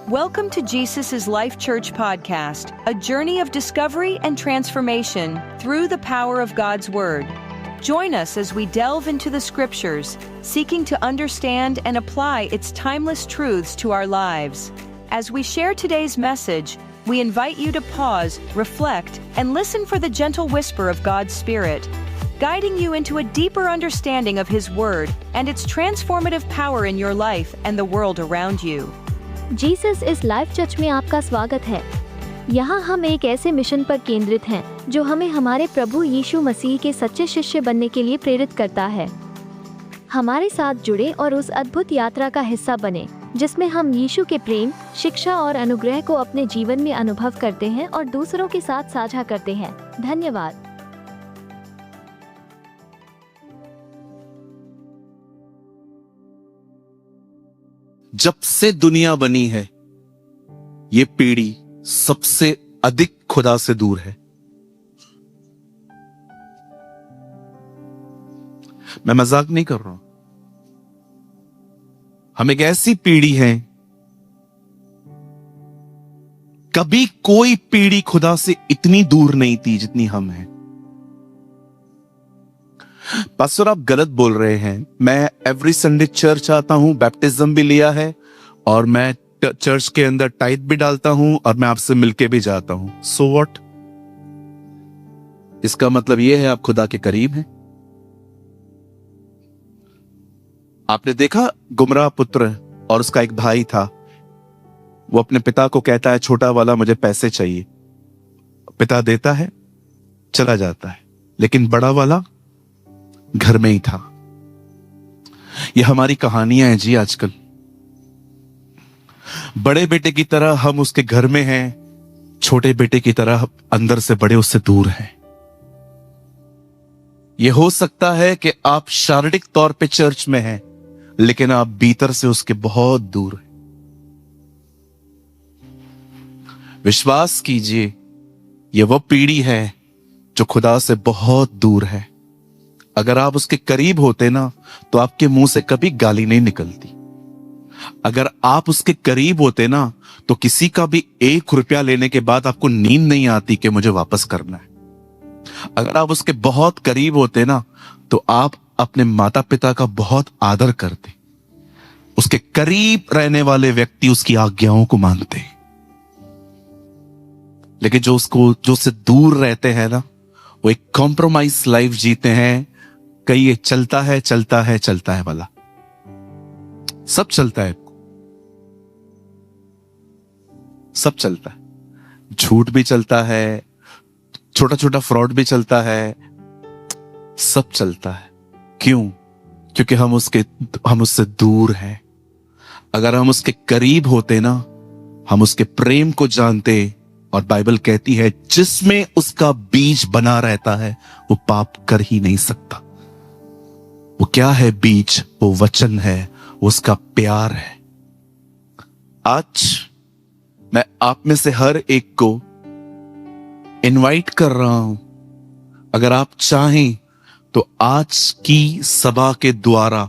Welcome to Jesus' Life Church podcast, a journey of discovery and transformation through the power of God's Word. Join us as we delve into the Scriptures, seeking to understand and apply its timeless truths to our lives. As we share today's message, we invite you to pause, reflect, and listen for the gentle whisper of God's Spirit, guiding you into a deeper understanding of His Word and its transformative power in your life and the world around you. Jesus इस life church में आपका स्वागत है। यहाँ हम एक ऐसे mission पर केंद्रित हैं जो हमें हमारे प्रभु यीशु मसीह के सच्चे शिष्य बनने के लिए प्रेरित करता है। हमारे साथ जुड़े और उस अद्भुत यात्रा का हिस्सा बने जिसमें हम यीशु के प्रेम, शिक्षा और अनुग्रह को अपने जीवन में अनुभव करते हैं और दूसरों के साथ साझा करते हैं। धन्यवाद। जब से दुनिया बनी है, ये पीढ़ी सबसे अधिक खुदा से दूर है। मैं मजाक नहीं कर रहा हूं। हम एक ऐसी पीढ़ी है, कभी कोई पीढ़ी खुदा से इतनी दूर नहीं थी जितनी हम हैं। पास्टर, आप गलत बोल रहे हैं। मैं एवरी संडे चर्च आता हूं, बैप्टिज्म भी लिया है और मैं चर्च के अंदर टाइट भी डालता हूं और मैं आपसे मिलके भी जाता हूं। So what? इसका मतलब यह है आप खुदा के करीब हैं। आपने देखा गुमराह पुत्र और उसका एक भाई था। वो अपने पिता को कहता है, छोटा वाला मुझे पैसे चाहिए। पिता देता है, चला जाता है, लेकिन बड़ा वाला घर में ही था। ये हमारी कहानियां हैं जी। आजकल बड़े बेटे की तरह हम उसके घर में हैं, छोटे बेटे की तरह अंदर से बड़े उससे दूर हैं। यह हो सकता है कि आप शारीरिक तौर पे चर्च में हैं, लेकिन आप भीतर से उसके बहुत दूर हैं। विश्वास कीजिए, यह वह पीढ़ी है जो खुदा से बहुत दूर है। अगर आप उसके करीब होते ना, तो आपके मुंह से कभी गाली नहीं निकलती। अगर आप उसके करीब होते ना, तो किसी का भी 1 रुपया लेने के बाद आपको नींद नहीं आती कि मुझे वापस करना है। अगर आप उसके बहुत करीब होते ना, तो आप अपने माता पिता का बहुत आदर करते। उसके करीब रहने वाले व्यक्ति उसकी आज्ञाओं को मानते। लेकिन जो उससे दूर रहते हैं ना, वो एक कॉम्प्रोमाइज लाइफ जीते हैं। कहीं ये चलता है वाला सब चलता है, सब चलता है। झूठ भी चलता है, छोटा छोटा फ्रॉड भी चलता है, सब चलता है। क्यों? क्योंकि हम उससे दूर हैं। अगर हम उसके करीब होते ना, हम उसके प्रेम को जानते। और बाइबल कहती है, जिसमें उसका बीज बना रहता है वो पाप कर ही नहीं सकता। वो क्या है बीज? वो वचन है, वो उसका प्यार है। आज मैं आप में से हर एक को इनवाइट कर रहा हूं, अगर आप चाहें तो आज की सभा के द्वारा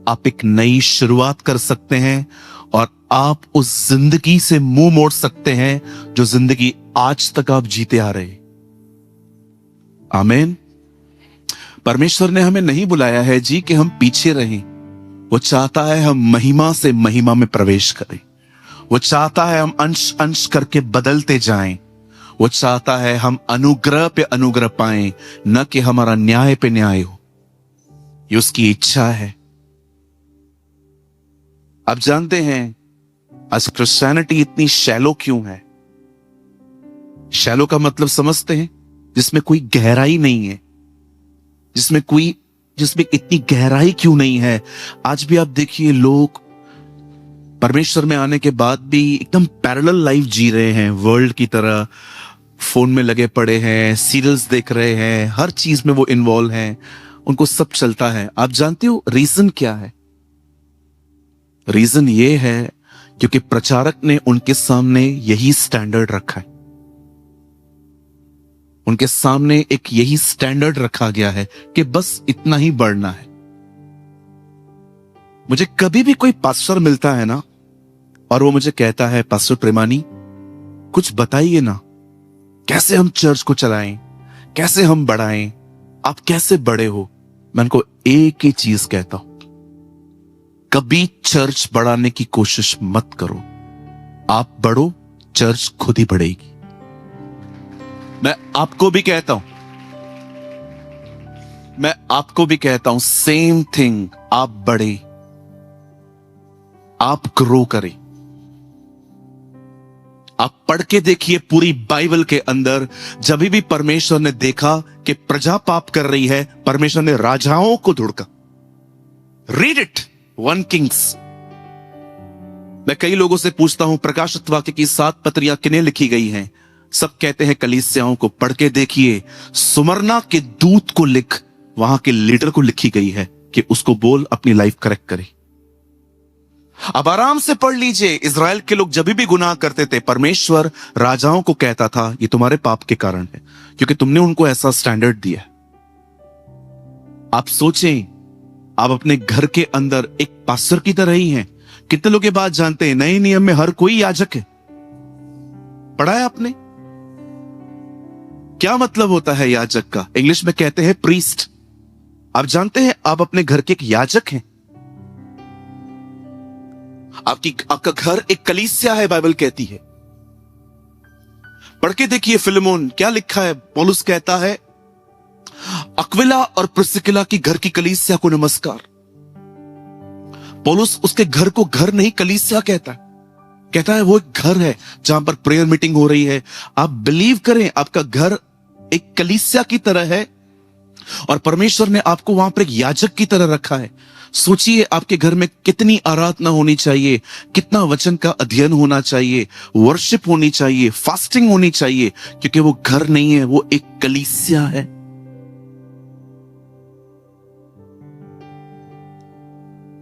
आप एक नई शुरुआत कर सकते हैं और आप उस जिंदगी से मुंह मोड़ सकते हैं जो जिंदगी आज तक आप जीते आ रहे। आमीन। परमेश्वर ने हमें नहीं बुलाया है जी कि हम पीछे रहें। वो चाहता है हम महिमा से महिमा में प्रवेश करें। वो चाहता है हम अंश अंश करके बदलते जाएं। वो चाहता है हम अनुग्रह पे अनुग्रह पाएं, न कि हमारा न्याय पे न्याय हो। ये उसकी इच्छा है। आप जानते हैं आज क्रिश्चियनिटी इतनी शैलो क्यों है? शैलो का मतलब समझते हैं? जिसमें कोई गहराई नहीं है। जिसमें इतनी गहराई क्यों नहीं है? आज भी आप देखिए, लोग परमेश्वर में आने के बाद भी एकदम पैरेलल लाइफ जी रहे हैं, वर्ल्ड की तरह। फोन में लगे पड़े हैं, सीरियल्स देख रहे हैं, हर चीज में वो इन्वॉल्व हैं, उनको सब चलता है। आप जानते हो रीजन क्या है? रीजन ये है क्योंकि प्रचारक ने उनके सामने यही स्टैंडर्ड रखा है। उनके सामने एक यही स्टैंडर्ड रखा गया है कि बस इतना ही बढ़ना है। मुझे कभी भी कोई पास्टर मिलता है ना, और वो मुझे कहता है, पास्टर प्रेमानी कुछ बताइए ना, कैसे हम चर्च को चलाएं, कैसे हम बढ़ाएं, आप कैसे बड़े हो। मैं उनको एक ही चीज कहता हूं, कभी चर्च बढ़ाने की कोशिश मत करो, आप बढ़ो, चर्च खुद ही बढ़ेगी। मैं आपको भी कहता हूं सेम थिंग, आप बढ़े, आप ग्रो करें। आप पढ़ के देखिए पूरी बाइबल के अंदर, जब भी परमेश्वर ने देखा कि प्रजा पाप कर रही है, परमेश्वर ने राजाओं को ढूंढा। Read it, 1 Kings. मैं कई लोगों से पूछता हूं, प्रकाशित वाक्य की 7 पत्रियां किन्हें लिखी गई हैं? सब कहते हैं कलीसियाओं को। पढ़ के देखिए, सुमरना के दूत को लिख, वहां के लीडर को लिखी गई है कि उसको बोल अपनी लाइफ करेक्ट करे। अब आराम से पढ़ लीजिए, इजराइल के लोग जब भी गुनाह करते थे, परमेश्वर राजाओं को कहता था ये तुम्हारे पाप के कारण है, क्योंकि तुमने उनको ऐसा स्टैंडर्ड दिया। आप सोचें, आप अपने घर के अंदर एक पास्टर की तरह ही हैं। कितने लोग ये बात जानते हैं, नए नियम में हर कोई याजक है। पढ़ा है आपने? क्या मतलब होता है याजक का? इंग्लिश में कहते हैं प्रीस्ट। आप जानते हैं आप अपने घर के एक याजक हैं। आपका घर एक कलीसिया है, बाइबल कहती है। पढ़ के देखिए फिलेमोन, क्या लिखा है? पौलुस कहता है, अक्विला और प्रिस्किला की घर की कलीसिया को नमस्कार। पौलुस उसके घर को घर नहीं कलीसिया कहता है वो एक घर है जहां पर प्रेयर मीटिंग हो रही है। आप बिलीव करें, आपका घर एक कलीसिया की तरह है और परमेश्वर ने आपको वहां पर एक याजक की तरह रखा है। सोचिए आपके घर में कितनी आराधना होनी चाहिए, कितना वचन का अध्ययन होना चाहिए, वर्शिप होनी चाहिए, फास्टिंग होनी चाहिए, क्योंकि वो घर नहीं है, वो एक कलीसिया है।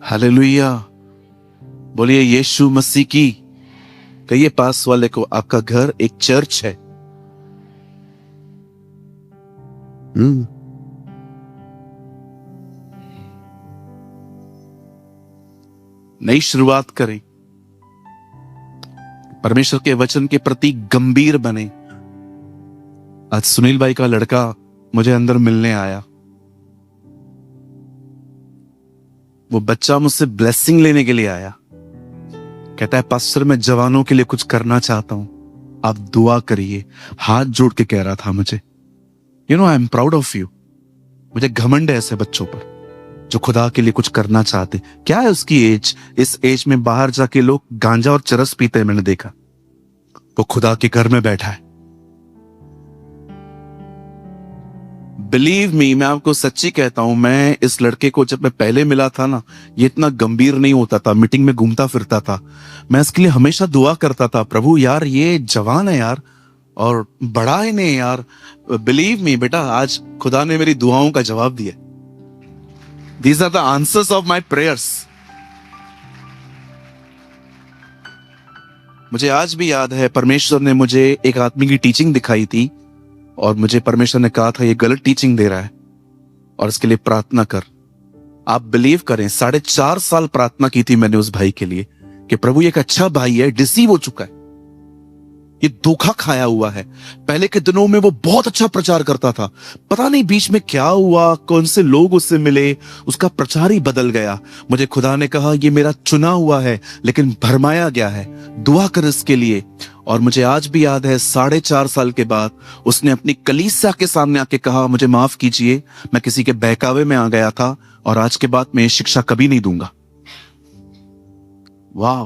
हालेलुया, बोलिए यीशु मसीह की। कहिए पास वाले को, आपका घर एक चर्च है। नई शुरुआत करें, परमेश्वर के वचन के प्रति गंभीर बने। आज सुनील भाई का लड़का मुझे अंदर मिलने आया। वो बच्चा मुझसे ब्लेसिंग लेने के लिए आया। कहता है, पास्टर मैं जवानों के लिए कुछ करना चाहता हूं, आप दुआ करिए। हाथ जोड़ के कह रहा था मुझे, I am proud of you. मुझे घमंड है ऐसे बच्चों पर जो खुदा के लिए कुछ करना चाहते। क्या है उसकी एज? इस एज में बाहर जाके लोग गांजा और चरस पीते हैं, मैंने देखा। वो खुदा के घर में बैठा है। बिलीव मी, मैं आपको सच्ची कहता हूं, मैं इस लड़के को जब मैं पहले मिला था ना, ये इतना गंभीर नहीं होता था, मीटिंग में घूमता फिरता था। मैं इसके लिए हमेशा दुआ करता था, प्रभु यार ये जवान है यार, और बड़ा है नहीं यार। बिलीव मी बेटा, आज खुदा ने मेरी दुआओं का जवाब दिया। These are the answers of my prayers. मुझे आज भी याद है, परमेश्वर ने मुझे एक आदमी की टीचिंग दिखाई थी और मुझे परमेश्वर ने कहा था ये गलत टीचिंग दे रहा है और इसके लिए प्रार्थना कर। आप बिलीव करें, 4.5 साल प्रार्थना की थी मैंने उस भाई के लिए कि प्रभु ये एक अच्छा भाई है, डिसीव हो चुका है, ये धोखा खाया हुआ है। पहले के दिनों में वो बहुत अच्छा प्रचार करता था, पता नहीं बीच में क्या हुआ, कौन से लोग उससे मिले, उसका प्रचार ही बदल गया। मुझे खुदा ने कहा ये मेरा चुना हुआ है लेकिन भरमाया गया है, दुआ कर इसके लिए। और मुझे आज भी याद है, 4.5 साल के बाद उसने अपनी कलीसिया के सामने आके कहा, मुझे माफ कीजिए, मैं किसी के बहकावे में आ गया था और आज के बाद मैं ये शिक्षा कभी नहीं दूंगा। वाह,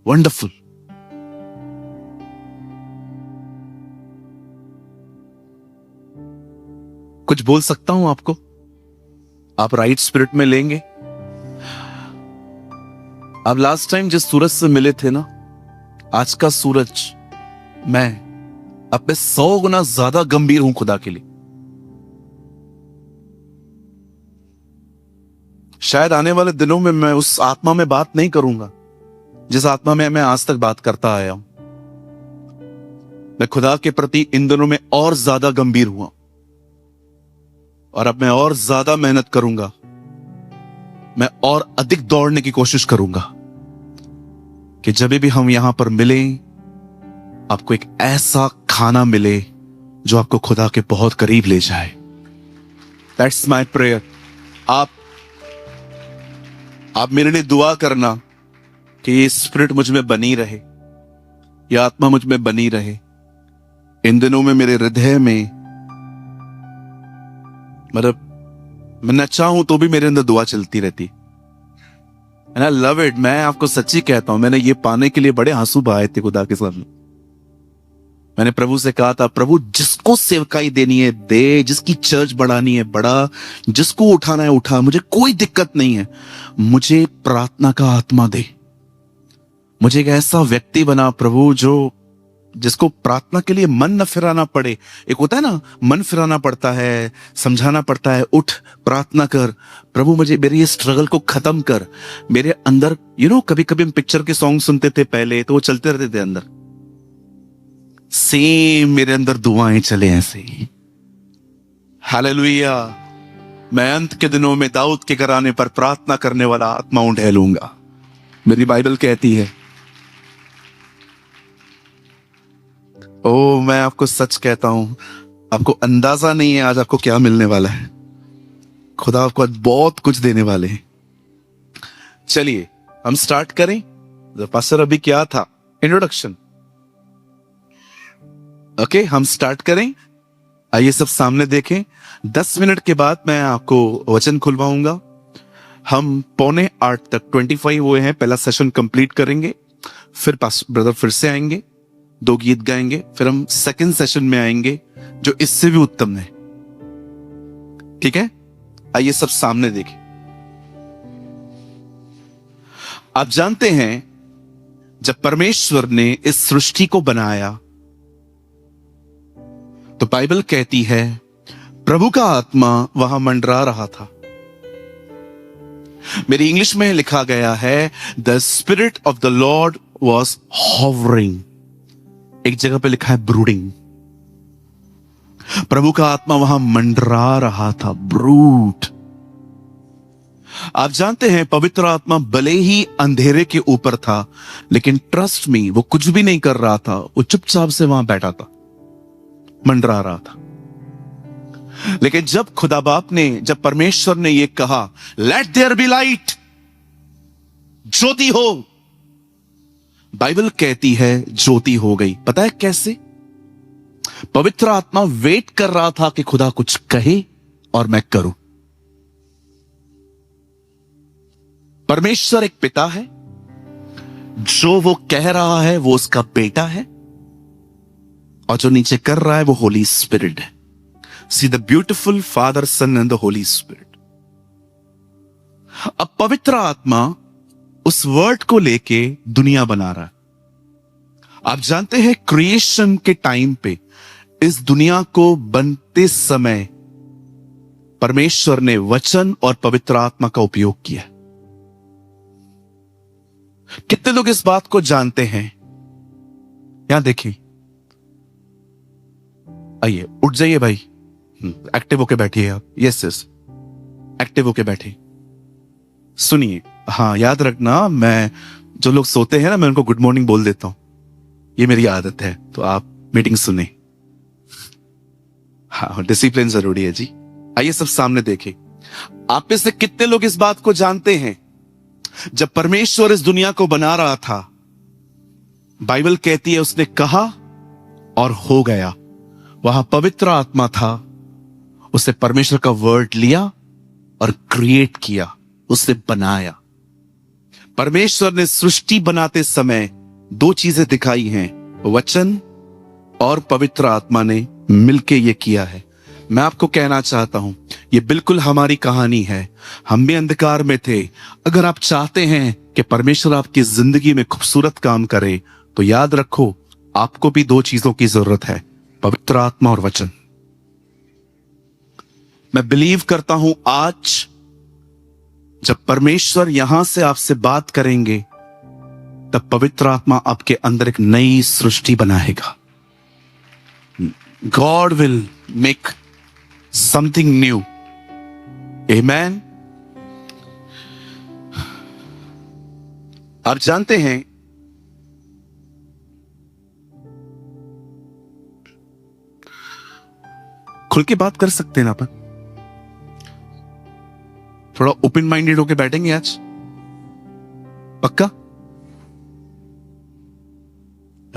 वंडरफुल। कुछ बोल सकता हूं आपको? आप राइट स्पिरिट में लेंगे? आप लास्ट टाइम जिस सूरज से मिले थे ना, आज का सूरज मैं अब पे 100 गुना ज्यादा गंभीर हूं खुदा के लिए। शायद आने वाले दिनों में मैं उस आत्मा में बात नहीं करूंगा जिस आत्मा में मैं आज तक बात करता आया हूं। मैं खुदा के प्रति इन दिनों में और ज्यादा गंभीर हुआ और अब मैं और ज्यादा मेहनत करूंगा, मैं और अधिक दौड़ने की कोशिश करूंगा। कि जब भी हम यहां पर मिले, आपको एक ऐसा खाना मिले जो आपको खुदा के बहुत करीब ले जाए। That's my prayer. आप मेरे लिए दुआ करना कि ये स्पिरिट मुझ में बनी रहे, ये आत्मा मुझ में बनी रहे। इन दिनों में मेरे हृदय में, मतलब मैं न चाहूं तो भी मेरे अंदर दुआ चलती रहती। And I love it. मैं आपको सच्ची कहता हूं, मैंने ये पाने के लिए बड़े आंसू बहाए थे खुदा के सामने। मैंने प्रभु से कहा था, प्रभु जिसको सेवकाई देनी है दे, जिसकी चर्च बढ़ानी है बढ़ा, जिसको उठाना है उठा, मुझे कोई दिक्कत नहीं है। मुझे प्रार्थना का आत्मा दे, मुझे एक ऐसा व्यक्ति बना प्रभु जिसको प्रार्थना के लिए मन न फिराना पड़े। एक होता है ना, मन फिराना पड़ता है, समझाना पड़ता है, उठ प्रार्थना कर। प्रभु मुझे मेरे ये स्ट्रगल को खत्म कर। मेरे अंदर कभी कभी हम पिक्चर के सॉन्ग सुनते थे पहले, तो वो चलते रहते थे अंदर। सेम मेरे अंदर दुआएं चले ऐसे ही। हालेलुया। मैं अंत के दिनों में दाऊद के घराने पर प्रार्थना करने वाला आत्मा उंडेलूंगा, मेरी बाइबल कहती है। मैं आपको सच कहता हूं, आपको अंदाजा नहीं है आज आपको क्या मिलने वाला है। खुदा आपको आज बहुत कुछ देने वाले हैं। चलिए हम स्टार्ट करें। पास्टर अभी क्या था, इंट्रोडक्शन। ओके, हम स्टार्ट करें। आइए सब सामने देखें। 10 मिनट के बाद मैं आपको वचन खुलवाऊंगा। हम 7:45 तक 25 हुए हैं, पहला सेशन कंप्लीट करेंगे। फिर पास्टर ब्रदर फिर से आएंगे, 2 गीत गाएंगे, फिर हम सेकंड सेशन में आएंगे जो इससे भी उत्तम है। ठीक है, आइए सब सामने देखें। आप जानते हैं जब परमेश्वर ने इस सृष्टि को बनाया तो बाइबल कहती है प्रभु का आत्मा वहां मंडरा रहा था। मेरी इंग्लिश में लिखा गया है the spirit of the Lord was hovering. एक जगह पे लिखा है ब्रूडिंग। प्रभु का आत्मा वहां मंडरा रहा था, ब्रूड। आप जानते हैं पवित्र आत्मा भले ही अंधेरे के ऊपर था, लेकिन ट्रस्ट मी वो कुछ भी नहीं कर रहा था, वो चुपचाप से वहां बैठा था, मंडरा रहा था। लेकिन जब खुदा बाप ने, जब परमेश्वर ने यह कहा लेट देयर बी लाइट, ज्योति हो, बाइबल कहती है ज्योति हो गई। पता है कैसे? पवित्र आत्मा वेट कर रहा था कि खुदा कुछ कहे और मैं करूं। परमेश्वर एक पिता है, जो वो कह रहा है वो उसका बेटा है, और जो नीचे कर रहा है वो होली स्पिरिट है। See the beautiful father, son and the holy spirit. अब पवित्र आत्मा उस वर्ड को लेके दुनिया बना रहा है। आप जानते हैं क्रिएशन के टाइम पे, इस दुनिया को बनते समय परमेश्वर ने वचन और पवित्र आत्मा का उपयोग किया। कितने लोग इस बात को जानते हैं? यहां देखिए, आइए उठ जाइए भाई, एक्टिव होके बैठिए आप। यस यस, एक्टिव होके बैठिए। सुनिए, हाँ याद रखना, मैं जो लोग सोते हैं ना, मैं उनको गुड मॉर्निंग बोल देता हूं, ये मेरी आदत है, तो आप मीटिंग सुने। हाँ, डिसिप्लिन जरूरी है जी। आइए सब सामने देखें। आप में से कितने लोग इस बात को जानते हैं जब परमेश्वर इस दुनिया को बना रहा था, बाइबल कहती है उसने कहा और हो गया। वहां पवित्र आत्मा था, उसने परमेश्वर का वर्ड लिया और क्रिएट किया, उसने बनाया। परमेश्वर ने सृष्टि बनाते समय 2 चीजें दिखाई हैं, वचन और पवित्र आत्मा ने मिलके ये किया है। मैं आपको कहना चाहता हूं, ये बिल्कुल हमारी कहानी है। हम भी अंधकार में थे। अगर आप चाहते हैं कि परमेश्वर आपकी जिंदगी में खूबसूरत काम करे, तो याद रखो आपको भी 2 चीजों की जरूरत है, पवित्र आत्मा और वचन। मैं बिलीव करता हूं आज जब परमेश्वर यहां से आपसे बात करेंगे, तब पवित्र आत्मा आपके अंदर एक नई सृष्टि बनाएगा। God will make something new. Amen. आप जानते हैं खुल के बात कर सकते हैं ना अपन? थोड़ा ओपन माइंडेड होके बैठेंगे आज, पक्का?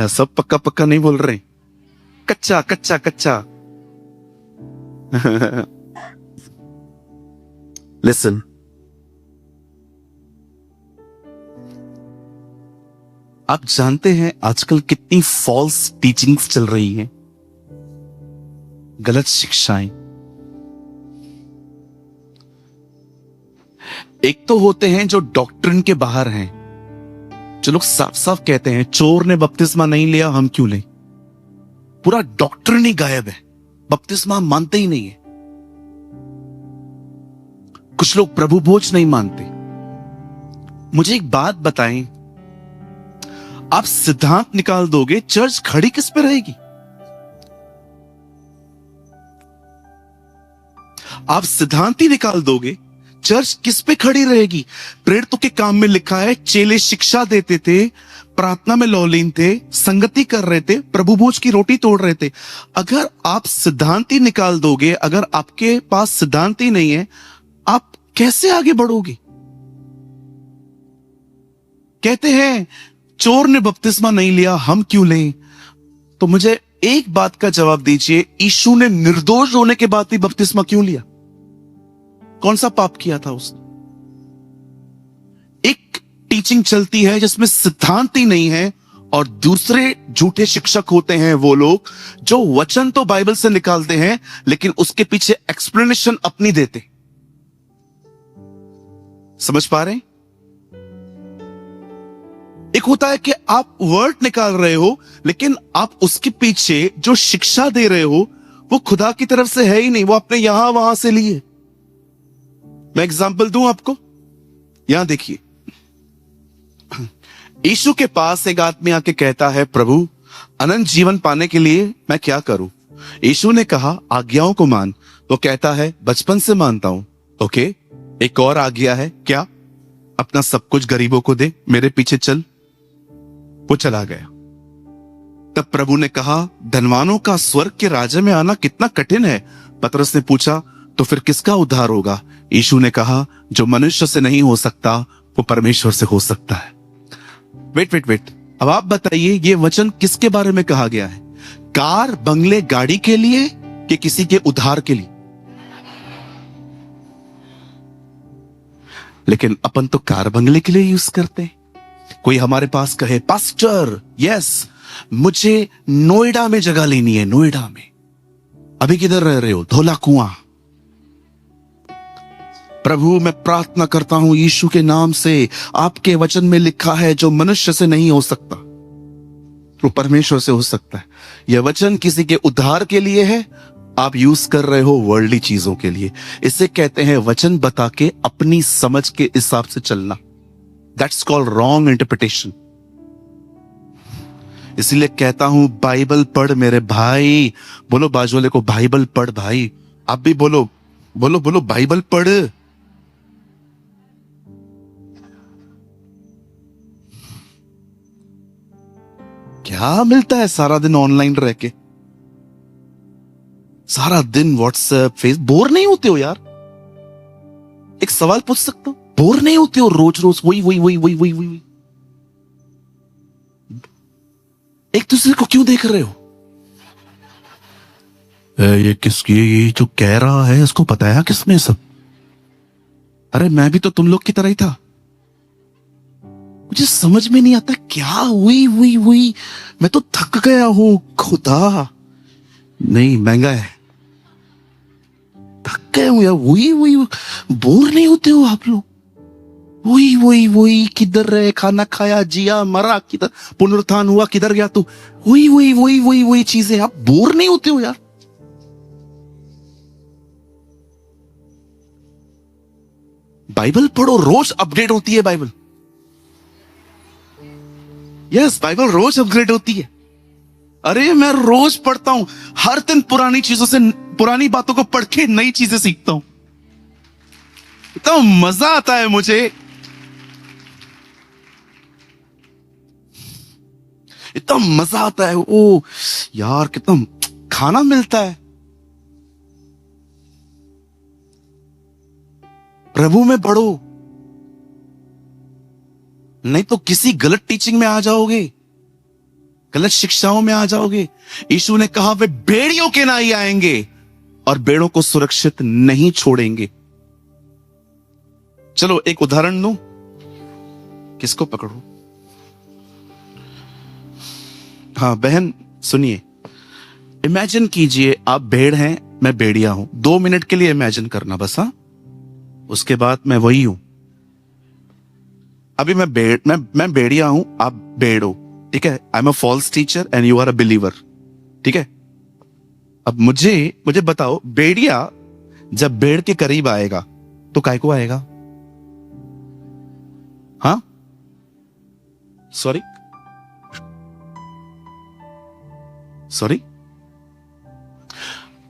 सब पक्का पक्का नहीं बोल रहे, कच्चा कच्चा कच्चा। लिसन, आप जानते हैं आजकल कितनी फॉल्स टीचिंग्स चल रही हैं, गलत शिक्षाएं। एक तो होते हैं जो डॉक्ट्रिन के बाहर हैं, जो लोग साफ साफ कहते हैं चोर ने बपतिस्मा नहीं लिया, हम क्यों लें। पूरा डॉक्ट्रिन ही गायब है, बपतिस्मा मानते ही नहीं है। कुछ लोग प्रभु भोज नहीं मानते। मुझे एक बात बताएं, आप सिद्धांत निकाल दोगे, चर्च खड़ी किस पे रहेगी? आप सिद्धांत ही निकाल दोगे, चर्च किस पे खड़ी रहेगी? प्रेरितों के काम में लिखा है चेले शिक्षा देते थे, प्रार्थना में लौलीन थे, संगति कर रहे थे, प्रभु भोज की रोटी तोड़ रहे थे। अगर आप सिद्धांत ही निकाल दोगे, अगर आपके पास सिद्धांत ही नहीं है, आप कैसे आगे बढ़ोगे? कहते हैं चोर ने बपतिस्मा नहीं लिया, हम क्यों लें? तो मुझे एक बात का जवाब दीजिए, यीशु ने निर्दोष होने के बाद भी बपतिस्मा क्यों लिया? कौन सा पाप किया था उसने? एक टीचिंग चलती है जिसमें सिद्धांत ही नहीं है, और दूसरे झूठे शिक्षक होते हैं वो लोग जो वचन तो बाइबल से निकालते हैं लेकिन उसके पीछे एक्सप्लेनेशन अपनी देते। समझ पा रहे हैं? एक होता है कि आप वर्ड निकाल रहे हो लेकिन आप उसके पीछे जो शिक्षा दे रहे हो वो खुदा की तरफ से है ही नहीं, वो आपने यहां वहां से लिए। मैं एग्जांपल दूं आपको, यहां देखिए। यीशु के पास एक आदमी आके कहता है, प्रभु अनंत जीवन पाने के लिए मैं क्या करूं? यीशु ने कहा आज्ञाओं को मान। वो कहता है बचपन से मानता हूं। ओके, एक और आज्ञा है, क्या? अपना सब कुछ गरीबों को दे, मेरे पीछे चल। वो चला गया। तब प्रभु ने कहा धनवानों का स्वर्ग के राज्य में आना कितना कठिन है। पतरस ने पूछा तो फिर किसका उद्धार होगा? यीशु ने कहा जो मनुष्य से नहीं हो सकता वो परमेश्वर से हो सकता है। वेट, अब आप बताइए ये वचन किसके बारे में कहा गया है? कार, बंगले, गाड़ी के लिए कि किसी के उद्धार के लिए? लेकिन अपन तो कार बंगले के लिए यूज करते हैं। कोई हमारे पास कहे पास्टर यस मुझे नोएडा में जगह लेनी है, नोएडा में। अभी किधर रह रहे हो? धोला कुआं। प्रभु मैं प्रार्थना करता हूं यीशु के नाम से, आपके वचन में लिखा है जो मनुष्य से नहीं हो सकता वो परमेश्वर से हो सकता है। यह वचन किसी के उद्धार के लिए है, आप यूज कर रहे हो वर्ल्डली चीजों के लिए। इसे कहते हैं वचन बता के अपनी समझ के हिसाब से चलना। That's called wrong interpretation. इसलिए कहता हूं बाइबल पढ़ मेरे भाई। बोलो बाजू वाले को बाइबल पढ़ भाई। आप भी बोलो बोलो बोलो बाइबल पढ़। क्या मिलता है सारा दिन ऑनलाइन रह के? सारा दिन व्हाट्सएप फेस, बोर नहीं होते हो यार? एक सवाल पूछ सकता हूं, बोर नहीं होते हो रोज रोज वही वही वही वही वही वही? एक दूसरे को क्यों देख रहे हो? ये किसकी, ये जो कह रहा है इसको बताया किसने सब? अरे मैं भी तो तुम लोग की तरह ही था। मुझे समझ में नहीं आता क्या हुई। मैं तो थक गया हूं खुदा। नहीं महंगा है, थक गया हूं यार। वही बोर नहीं होते हो आप लोग? वही किधर रहे, खाना खाया, जिया, मरा, किधर पुनरुत्थान हुआ, किधर गया तू? वही चीजें। आप बोर नहीं होते हो यार? बाइबल पढ़ो, रोज अपडेट होती है बाइबल। यस, बाइबल रोज अपग्रेड होती है। अरे मैं रोज पढ़ता हूं, हर दिन पुरानी चीजों से, पुरानी बातों को पढ़ के नई चीजें सीखता हूं। इतना मजा आता है मुझे, इतना मजा आता है। ओ यार कितना खाना मिलता है। प्रभु में बढ़ो, नहीं तो किसी गलत टीचिंग में आ जाओगे, गलत शिक्षाओं में आ जाओगे। यीशु ने कहा वे भेड़ियों के नाई आएंगे और भेड़ों को सुरक्षित नहीं छोड़ेंगे। चलो एक उदाहरण दूं, किसको पकड़ूं? हाँ बहन सुनिए, इमेजिन कीजिए आप भेड़ हैं, मैं भेड़िया हूं। 2 मिनट के लिए इमेजिन करना बस। हाँ, उसके बाद मैं वही हूं। अभी मैं भेड़िया हूं, आप भेड़ हो, ठीक है। I am a false teacher and you are a believer, ठीक है। अब मुझे बताओ, भेड़िया जब भेड़ के करीब आएगा तो काय को आएगा? हाँ सॉरी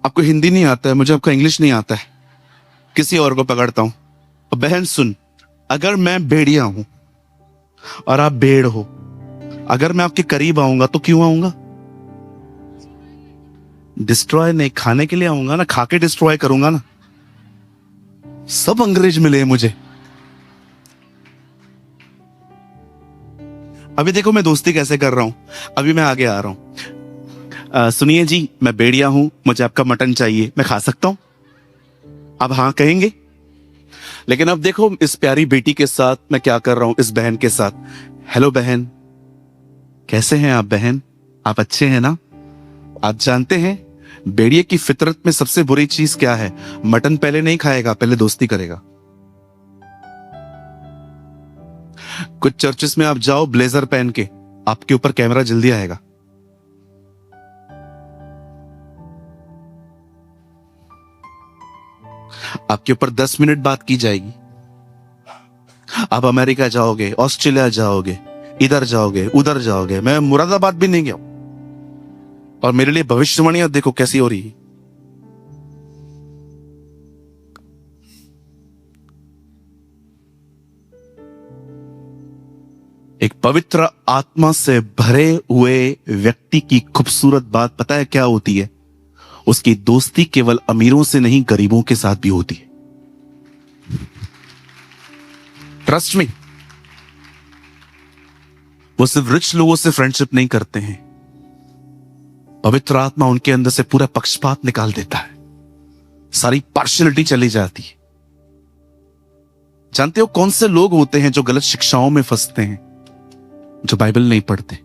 आपको हिंदी नहीं आता है, मुझे आपका इंग्लिश नहीं आता है, किसी और को पकड़ता हूं। और बहन सुन, अगर मैं भेड़िया हूं और आप भेड़ हो, अगर मैं आपके करीब आऊंगा तो क्यों आऊंगा? डिस्ट्रॉय नहीं, खाने के लिए आऊंगा ना, खा के डिस्ट्रॉय करूंगा ना। सब अंग्रेज मिले हैं मुझे। अभी देखो मैं दोस्ती कैसे कर रहा हूं, अभी मैं आगे आ रहा हूं। सुनिए जी, मैं भेड़िया हूं, मुझे आपका मटन चाहिए, मैं खा सकता हूं? आप हाँ कहेंगे। लेकिन अब देखो इस प्यारी बेटी के साथ मैं क्या कर रहा हूं, इस बहन के साथ। हेलो बहन, कैसे हैं आप बहन? आप अच्छे हैं ना? आप जानते हैं भेड़िए की फितरत में सबसे बुरी चीज क्या है? मटन पहले नहीं खाएगा, पहले दोस्ती करेगा। कुछ चर्चेस में आप जाओ ब्लेजर पहन के, आपके ऊपर कैमरा जल्दी आएगा। आपके ऊपर 10 मिनट बात की जाएगी। आप अमेरिका जाओगे, ऑस्ट्रेलिया जाओगे, इधर जाओगे, उधर जाओगे। मैं मुरादाबाद भी नहीं गया और मेरे लिए भविष्यवाणियां देखो कैसी हो रही है। एक पवित्र आत्मा से भरे हुए व्यक्ति की खूबसूरत बात पता है क्या होती है? उसकी दोस्ती केवल अमीरों से नहीं, गरीबों के साथ भी होती है। ट्रस्ट मी, वो सिर्फ रिच लोगों से फ्रेंडशिप नहीं करते हैं। पवित्र आत्मा उनके अंदर से पूरा पक्षपात निकाल देता है, सारी पार्शियलिटी चली जाती है। जानते हो कौन से लोग होते हैं जो गलत शिक्षाओं में फंसते हैं? जो बाइबल नहीं पढ़ते।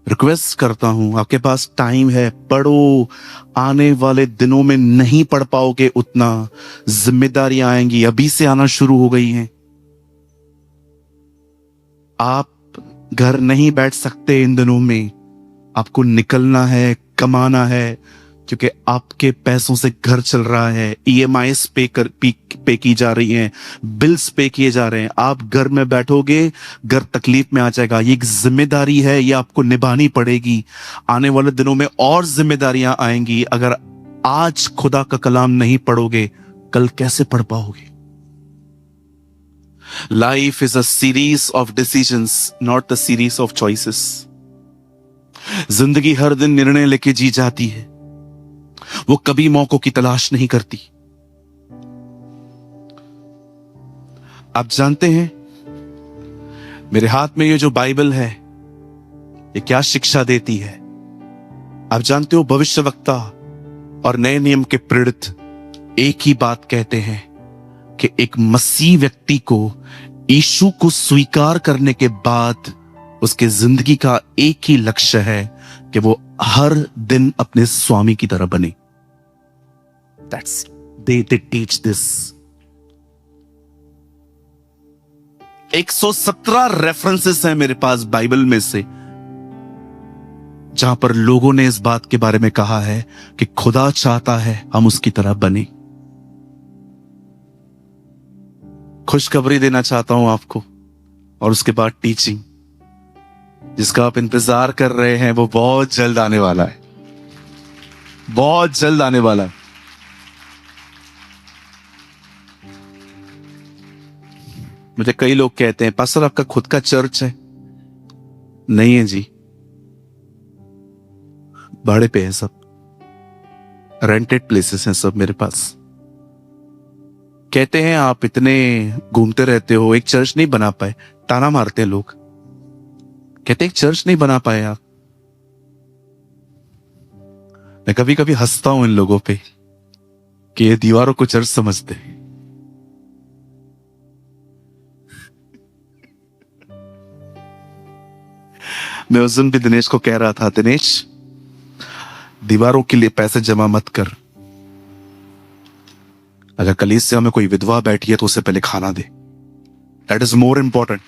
रिक्वेस्ट करता हूं, आपके पास टाइम है, पढ़ो। आने वाले दिनों में नहीं पढ़ पाओगे उतना, जिम्मेदारियां आएंगी, अभी से आना शुरू हो गई हैं। आप घर नहीं बैठ सकते इन दिनों में, आपको निकलना है, कमाना है, क्योंकि आपके पैसों से घर चल रहा है। EMIs पे की जा रही हैं, बिल्स पे किए जा रहे हैं। आप घर में बैठोगे, घर तकलीफ में आ जाएगा। ये एक जिम्मेदारी है, ये आपको निभानी पड़ेगी। आने वाले दिनों में और जिम्मेदारियां आएंगी। अगर आज खुदा का कलाम नहीं पढ़ोगे, कल कैसे पढ़ पाओगे? Life is a series of decisions, not a series of choices. जिंदगी हर दिन निर्णय लेके जी जाती है, वो कभी मौकों की तलाश नहीं करती। आप जानते हैं मेरे हाथ में ये जो बाइबल है, ये क्या शिक्षा देती है? आप जानते हो भविष्यवक्ता और नए नियम के प्रेरित एक ही बात कहते हैं कि एक मसीह व्यक्ति को यीशु को स्वीकार करने के बाद उसके जिंदगी का एक ही लक्ष्य है कि वो हर दिन अपने स्वामी की तरह बने। they teach this। 117 रेफरेंसेस हैं मेरे पास बाइबल में से, जहां पर लोगों ने इस बात के बारे में कहा है कि खुदा चाहता है हम उसकी तरह बने। खुशखबरी देना चाहता हूं आपको, और उसके बाद टीचिंग जिसका आप इंतजार कर रहे हैं, वो बहुत जल्द आने वाला है, बहुत जल्द आने वाला है। मुझे कई लोग कहते हैं, पास्टर आपका खुद का चर्च है? नहीं है जी, भाड़े पे है सब, रेंटेड प्लेसेस हैं सब मेरे पास। कहते हैं आप इतने घूमते रहते हो, एक चर्च नहीं बना पाए, ताना मारते हैं लोग, कहते एक चर्च नहीं बना पाए आप। मैं कभी कभी हंसता हूं इन लोगों पे कि ये दीवारों को चर्च समझते हैं। मैं उस दिन भी दिनेश को कह रहा था, दिनेश दीवारों के लिए पैसे जमा मत कर, अगर कलीसिया में कोई विधवा बैठी है तो उसे पहले खाना दे, दैट इज मोर इंपॉर्टेंट।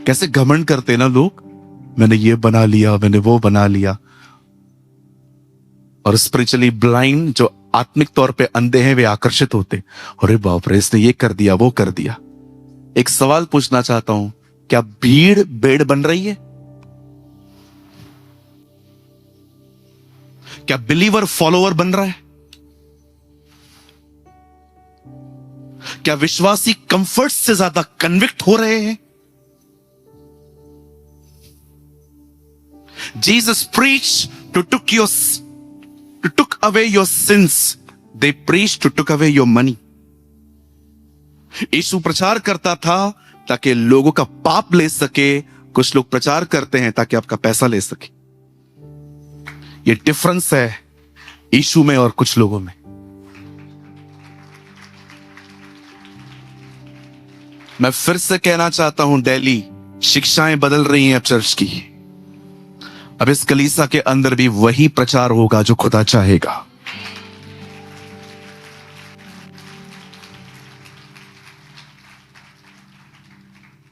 कैसे घमंड करते ना लोग, मैंने ये बना लिया, मैंने वो बना लिया, और स्पिरिचुअली ब्लाइंड, जो आत्मिक तौर पे अंधे हैं, वे आकर्षित होते, अरे बाप रे इसने ये कर दिया, वो कर दिया। एक सवाल पूछना चाहता हूं, क्या भीड़ भेड़ बन रही है? क्या बिलीवर फॉलोअर बन रहा है? क्या विश्वासी कंफर्ट से ज्यादा कन्विक्ट हो रहे हैं? Jesus preached to took away your sins. They preached to took away your money. यीशु प्रचार करता था ताकि लोगों का पाप ले सके, कुछ लोग प्रचार करते हैं ताकि आपका पैसा ले सके। ये डिफरेंस है यीशु में और कुछ लोगों में। मैं फिर से कहना चाहता हूं, दिल्ली शिक्षाएं बदल रही हैं अब चर्च की। अब इस कलीसिया के अंदर भी वही प्रचार होगा जो खुदा चाहेगा।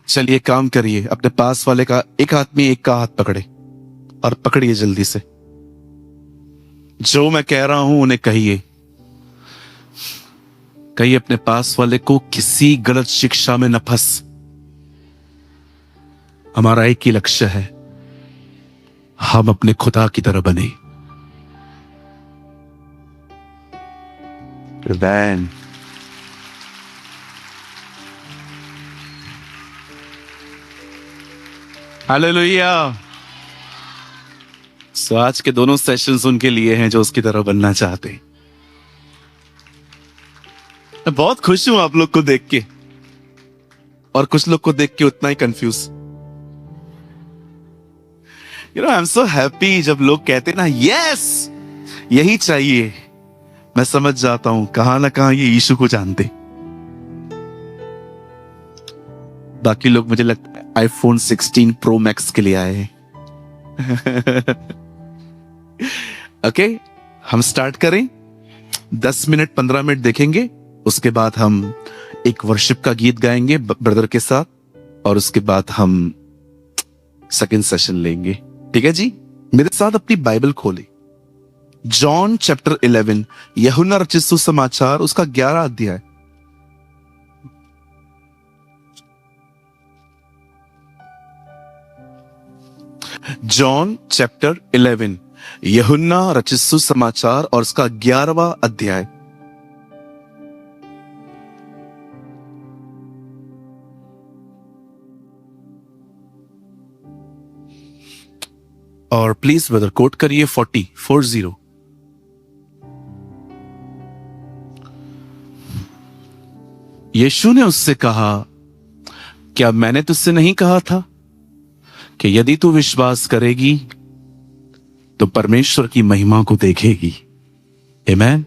चलिए काम करिए, अपने पास वाले का एक आदमी एक का हाथ पकड़े और पकड़िए जल्दी से। जो मैं कह रहा हूं उन्हें कहिए। कहिए अपने पास वाले को, किसी गलत शिक्षा में न फंस। हमारा एक ही लक्ष्य है, हम अपने खुदा की तरह बने। Amen. हालेलुया। सो आज के दोनों सेशंस उनके लिए हैं जो उसकी तरह बनना चाहते हैं। मैं बहुत खुश हूं आप लोग को देख के, और कुछ लोग को देख के उतना ही confuse. I am so happy जब लोग कहते ना यस यही चाहिए। मैं समझ जाता हूं कहां ना कहां ये यीशु को जानते। बाकी लोग मुझे लगता है आईफोन 16 प्रो मैक्स के लिए आए हैं। ओके, हम स्टार्ट करें। 10 मिनट 15 मिनट देखेंगे, उसके बाद हम एक वर्शिप का गीत गाएंगे ब्रदर के साथ, और उसके बाद हम सेकंड सेशन लेंगे। ठीक है जी, मेरे साथ अपनी बाइबल खोले। जॉन चैप्टर 11, यूहन्ना रचित सुसमाचार, उसका 11 अध्याय। जॉन चैप्टर 11, यूहन्ना रचित सुसमाचार और उसका 11वां अध्याय। और प्लीज ब्रदर कोट करिए 40। यीशु ने उससे कहा, क्या मैंने तुझसे नहीं कहा था कि यदि तू विश्वास करेगी तो परमेश्वर की महिमा को देखेगी। आमीन।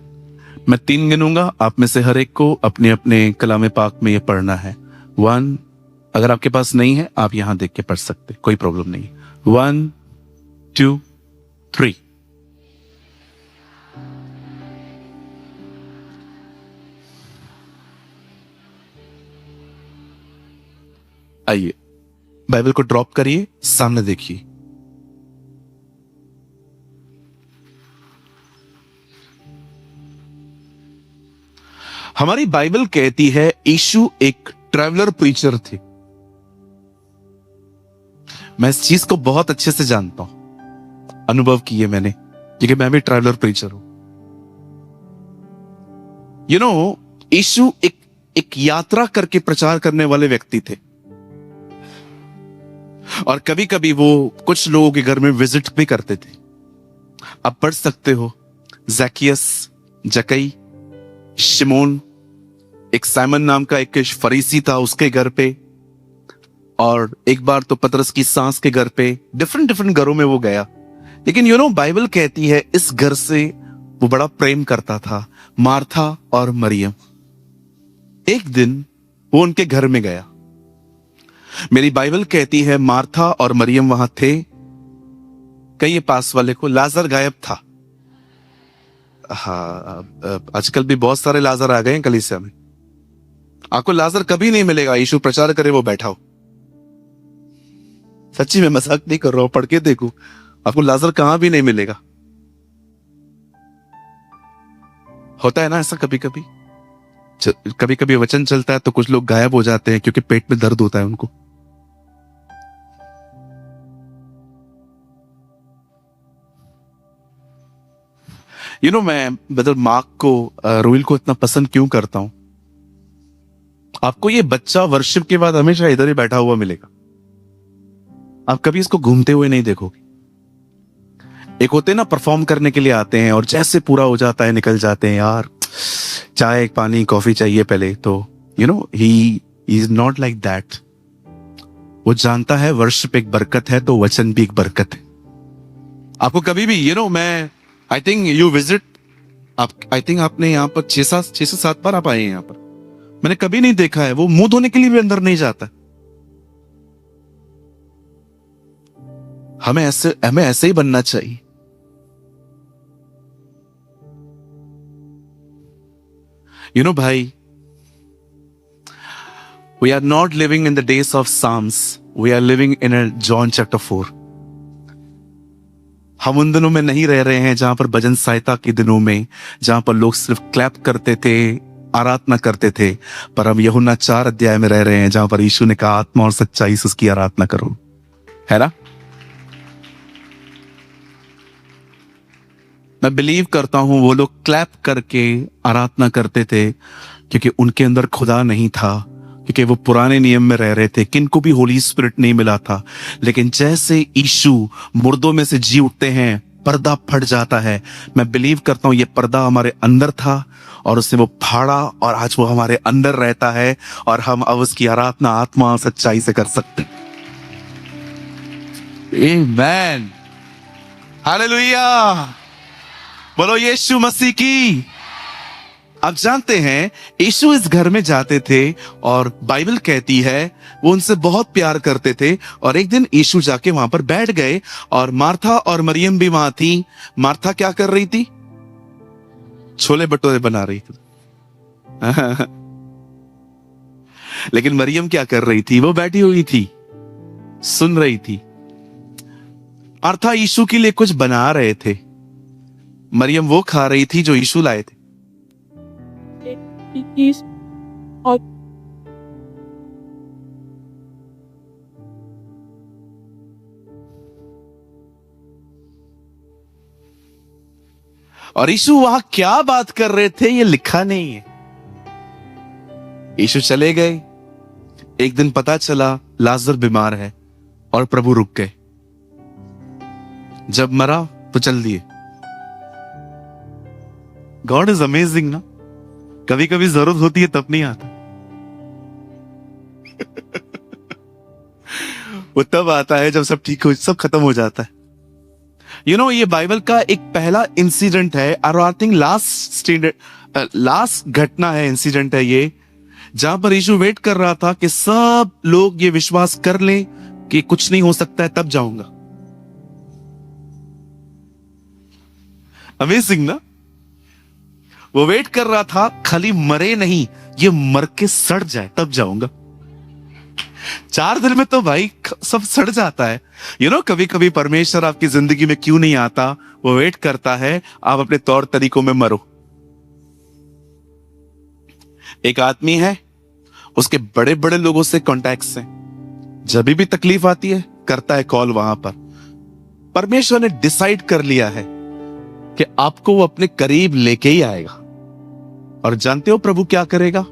मैं 3 गिनूंगा, आप में से हर एक को अपने अपने कलाम पाक में यह पढ़ना है। 1, अगर आपके पास नहीं है आप यहां देख के पढ़ सकते, कोई प्रॉब्लम नहीं। 1, 2, 3। आइए बाइबल को ड्रॉप करिए, सामने देखिए। हमारी बाइबल कहती है यीशु एक ट्रैवलर प्रीचर थे। मैं इस चीज को बहुत अच्छे से जानता हूं, अनुभव किए मैंने, क्योंकि मैं भी ट्रैवलर प्रीचर हूं। यीशु एक यात्रा करके प्रचार करने वाले व्यक्ति थे, और कभी कभी वो कुछ लोगों के घर में विजिट भी करते थे। आप पढ़ सकते हो जैकियस, जकई, शिमोन, एक साइमन नाम का एक फरीसी था उसके घर पे, और एक बार तो पतरस की सास के घर पे, डिफरेंट डिफरेंट घरों में वो गया। लेकिन बाइबल कहती है इस घर से वो बड़ा प्रेम करता था, मार्था और मरियम। एक दिन वो उनके घर में गया। मेरी बाइबल कहती है मार्था और मरियम वहां थे। कहिए पास वाले को, लाजर गायब था। हाँ, आजकल भी बहुत सारे लाजर आ गए हैं कलीसिया में। आपको लाजर कभी नहीं मिलेगा, यीशु प्रचार करे वो बैठा हो। सच्ची में मजाक नहीं कर रहा हूं, पढ़ के देखो, आपको लाजर कहां भी नहीं मिलेगा। होता है ना ऐसा कभी कभी। कभी कभी वचन चलता है तो कुछ लोग गायब हो जाते हैं क्योंकि पेट में दर्द होता है उनको। मैं ब्रदर मार्क को, रोहिल को इतना पसंद क्यों करता हूं? आपको ये बच्चा वर्शिप के बाद हमेशा इधर ही बैठा हुआ मिलेगा। आप कभी इसको घूमते हुए नहीं देखोगे। एक होते ना परफॉर्म करने के लिए आते हैं और जैसे पूरा हो जाता है निकल जाते हैं, यार चाय पानी कॉफी चाहिए पहले, तो he is not like that. वो जानता है वर्शिप एक बरकत है तो वचन भी एक बरकत है। आपको कभी भी मैं I think you visit, I think आपने यहाँ पर 6 से 7 बार आप आए हैं यहाँ पर। मैंने कभी नहीं देखा है वो मुंह धोने के लिए भी अंदर नहीं जाता। हमें ऐसे ही बनना चाहिए। भाई, we are not living in the days of Psalms. We are living in a John chapter 4. हम उन दिनों में नहीं रह रहे हैं जहां पर भजन सहायता के दिनों में, जहां पर लोग सिर्फ क्लैप करते थे, आराधना करते थे, पर हम यूहन्ना 4 अध्याय में रह रहे हैं जहां पर यीशु ने कहा आत्मा और सच्चाई से उसकी आराधना करो, है ना? मैं बिलीव करता हूं वो लोग क्लैप करके आराधना करते थे क्योंकि उनके अंदर खुदा नहीं था, क्योंकि वो पुराने नियम में रह रहे थे, किनको भी होली स्पिरिट नहीं मिला था। लेकिन जैसे यीशु मुर्दों में से जी उठते हैं, पर्दा फट जाता है। मैं बिलीव करता हूं ये पर्दा हमारे अंदर था और उसने वो फाड़ा और आज वो हमारे अंदर रहता है और हम अब उसकी आराधना आत्मा और सच्चाई से कर सकते हैं। आमीन, हालेलुया, बोलो यीशु मसीह की। आप जानते हैं यीशु इस घर में जाते थे और बाइबल कहती है वो उनसे बहुत प्यार करते थे। और एक दिन यीशु जाके वहां पर बैठ गए और मार्था और मरियम भी वहां थी। मार्था क्या कर रही थी? छोले भटूरे बना रही थी। लेकिन मरियम क्या कर रही थी? वो बैठी हुई थी, सुन रही थी। मार्था यीशु के लिए कुछ बना रहे थे, मरियम वो खा रही थी जो यीशु लाए थे। और यीशु वहां क्या बात कर रहे थे ये लिखा नहीं है। यीशु चले गए। एक दिन पता चला लाजर बीमार है और प्रभु रुक गए। जब मरा तो चल दिए। गॉड इज अमेजिंग ना। कभी कभी जरूरत होती है तब नहीं आता। वो तब आता है जब सब ठीक हो, सब खत्म हो जाता है। ये बाइबल का एक पहला इंसिडेंट है, आई थिंक लास्ट घटना है, इंसिडेंट है ये, जहां पर यीशु वेट कर रहा था कि सब लोग ये विश्वास कर लें कि कुछ नहीं हो सकता है, तब जाऊंगा। अमेजिंग ना। वो वेट कर रहा था खाली मरे नहीं, ये मर के सड़ जाए तब जाऊंगा। 4 दिन में तो भाई सब सड़ जाता है। कभी कभी परमेश्वर आपकी जिंदगी में क्यों नहीं आता? वो वेट करता है आप अपने तौर तरीकों में मरो। एक आदमी है, उसके बड़े बड़े लोगों से कॉन्टैक्ट्स हैं, जब भी तकलीफ आती है करता है कॉल वहां पर। परमेश्वर ने डिसाइड कर लिया है कि आपको वो अपने करीब लेके ही आएगा। और जानते हो प्रभु क्या करेगा?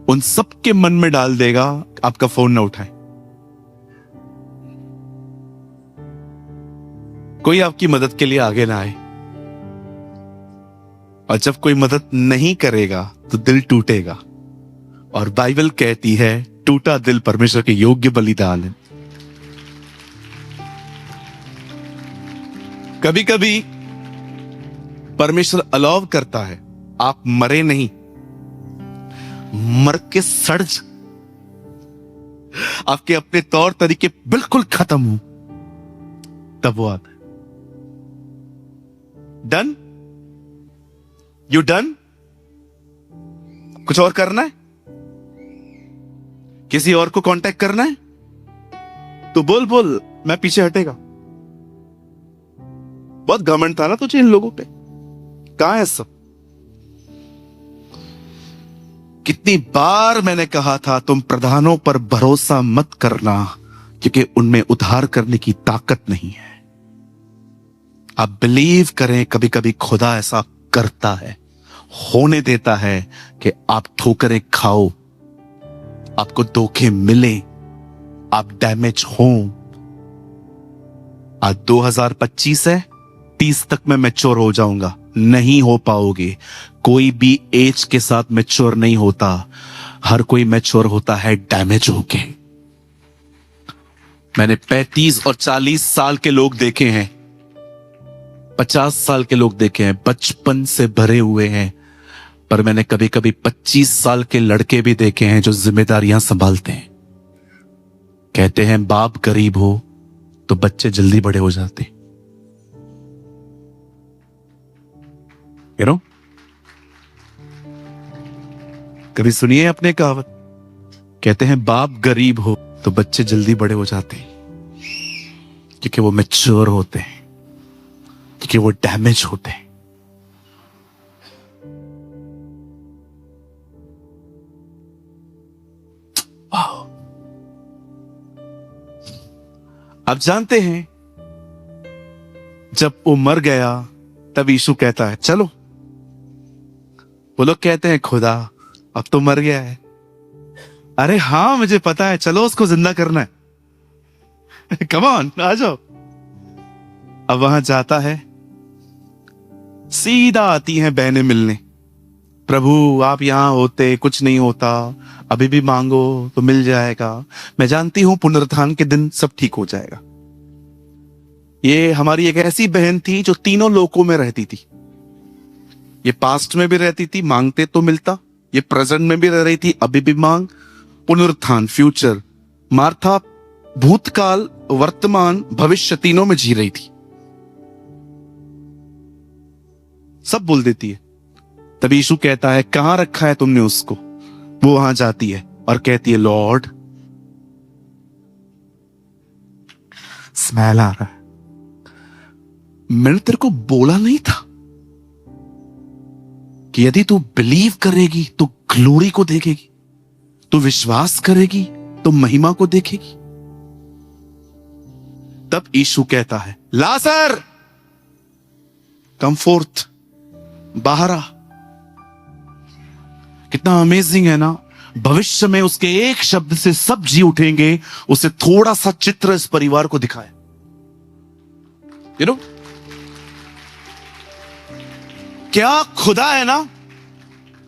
उन सबके मन में डाल देगा आपका फोन ना उठाए। कोई आपकी मदद के लिए आगे ना आए। और जब कोई मदद नहीं करेगा तो दिल टूटेगा। और बाइबल कहती है टूटा दिल परमेश्वर के योग्य बलिदान है। कभी कभी परमेश्वर अलाव करता है आप मरे नहीं, मर के सड़ आपके अपने तौर तरीके बिल्कुल खत्म हो, तब वो आता है। डन? You done? कुछ और करना है? किसी और को कांटेक्ट करना है तो बोल बोल, मैं पीछे हटेगा। बहुत घमंड था ना तुझे इन लोगों पे, कहां है सब? कितनी बार मैंने कहा था तुम प्रधानों पर भरोसा मत करना, क्योंकि उनमें उद्धार करने की ताकत नहीं है। आप बिलीव करें, कभी कभी खुदा ऐसा करता है, होने देता है कि आप ठोकरें खाओ, आपको धोखे मिले, आप डैमेज हो। आज 2025 है, 30 तक मैं मैच्योर हो जाऊंगा। नहीं हो पाओगे। कोई भी एज के साथ मैच्योर नहीं होता, हर कोई मैच्योर होता है डैमेज होके। मैंने 35 और 40 साल के लोग देखे हैं, 50 साल के लोग देखे हैं, बचपन से भरे हुए हैं। पर मैंने कभी कभी 25 साल के लड़के भी देखे हैं जो जिम्मेदारियां संभालते हैं। कहते हैं बाप गरीब हो तो बच्चे जल्दी बड़े हो जाते। You know? कभी सुनिए अपने कहावत, कहते हैं बाप गरीब हो तो बच्चे जल्दी बड़े हो जाते हैं, क्योंकि वो मैच्योर होते हैं, क्योंकि वो डैमेज होते हैं। आप जानते हैं जब वो मर गया तब यीशु कहता है चलो। वो लोग कहते हैं खुदा अब तो मर गया है। अरे हां मुझे पता है, चलो उसको जिंदा करना है। कम ऑन, आ जाओ। अब वहां जाता है, सीधा आती हैं बहनें मिलने, प्रभु आप यहां होते कुछ नहीं होता, अभी भी मांगो तो मिल जाएगा, मैं जानती हूं पुनरुत्थान के दिन सब ठीक हो जाएगा। ये हमारी एक ऐसी बहन थी जो तीनों लोकों में रहती थी। ये पास्ट में भी रहती थी, मांगते तो मिलता, ये प्रेजेंट में भी रह रही थी, अभी भी मांग, पुनरुत्थान फ्यूचर। मार्था भूतकाल वर्तमान भविष्य तीनों में जी रही थी, सब बोल देती है। तब यीशु कहता है कहां रखा है तुमने उसको? वो वहां जाती है और कहती है लॉर्ड स्मेल आ रहा है। मैंने तेरे को बोला नहीं था कि यदि तू बिलीव करेगी तो ग्लोरी को देखेगी, तू विश्वास करेगी तो महिमा को देखेगी। तब यीशु कहता है लाजर कम फोर्थ, बाहर आ। कितना अमेजिंग है ना, भविष्य में उसके एक शब्द से सब जी उठेंगे। उसे थोड़ा सा चित्र इस परिवार को दिखाया। यू नो, क्या खुदा है ना,